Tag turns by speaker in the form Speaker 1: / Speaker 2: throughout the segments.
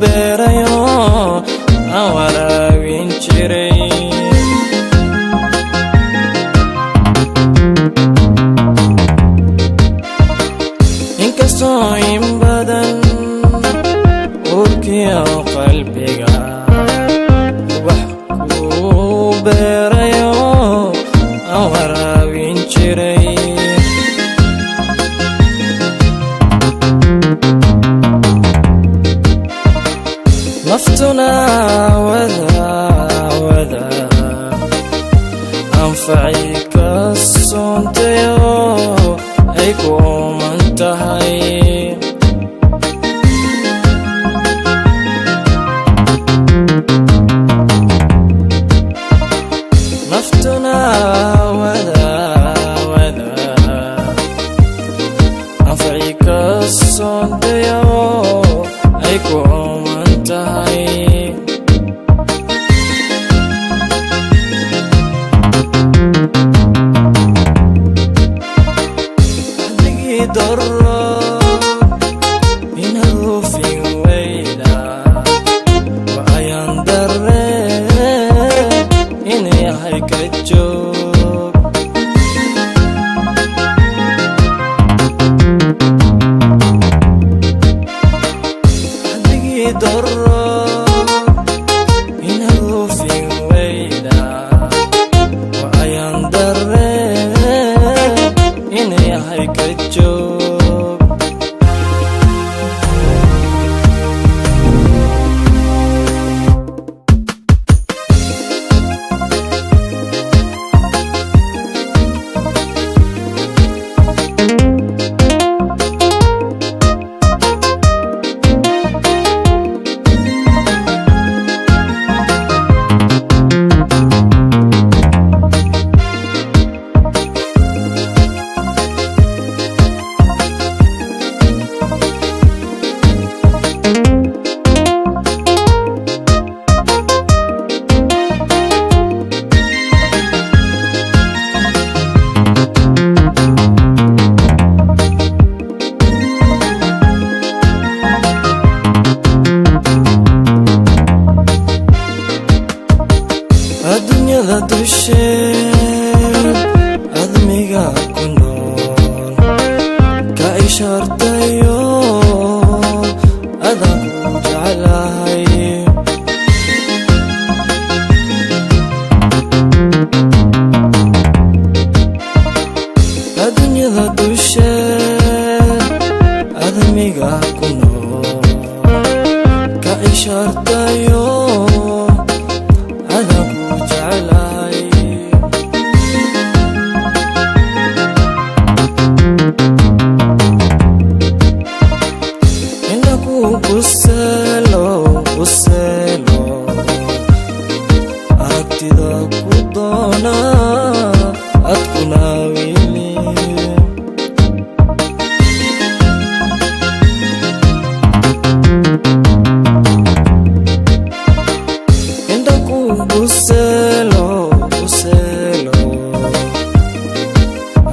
Speaker 1: beerayo aan waraabin jiray. inkastoo in badan urkiyo qalbiga wax ku beerayo aan waraabin jiray. naftuna wada anfaci ka soontayo ay ku ooman tahay. naftuna wada anfaci ka soontayo ay ku ooman tahay. hadigii doro inuu fin weyda wa ayaan dare in yahay ka joog. hadigii doro inuu fin weyda wa ayaan dare in yahay ka joog. adduunyada dusheed admiga ku nool ka ishaartayo adaan ku jeclahay. adduunyada dusheed admiga ku nool ka ishaartayo adaan ku jeclahay. inta ku buselo aragtida ku doona ad ku naawili. inta ku buselo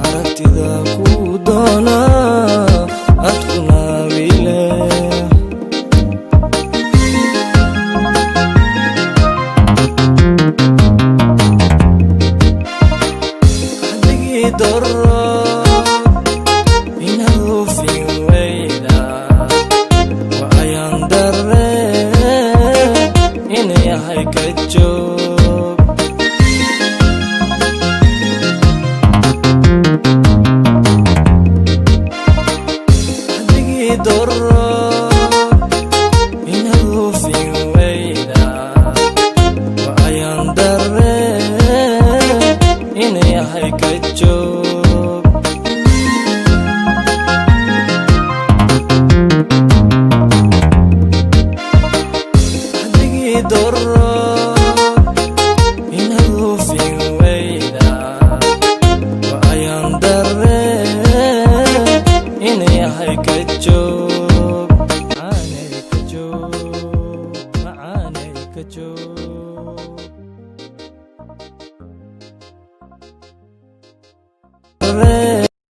Speaker 1: aragtida ku doona ad ku naawile. hadigii doro inuu fin weyda wa ayaan dare in yahay ka joog. hadigii doro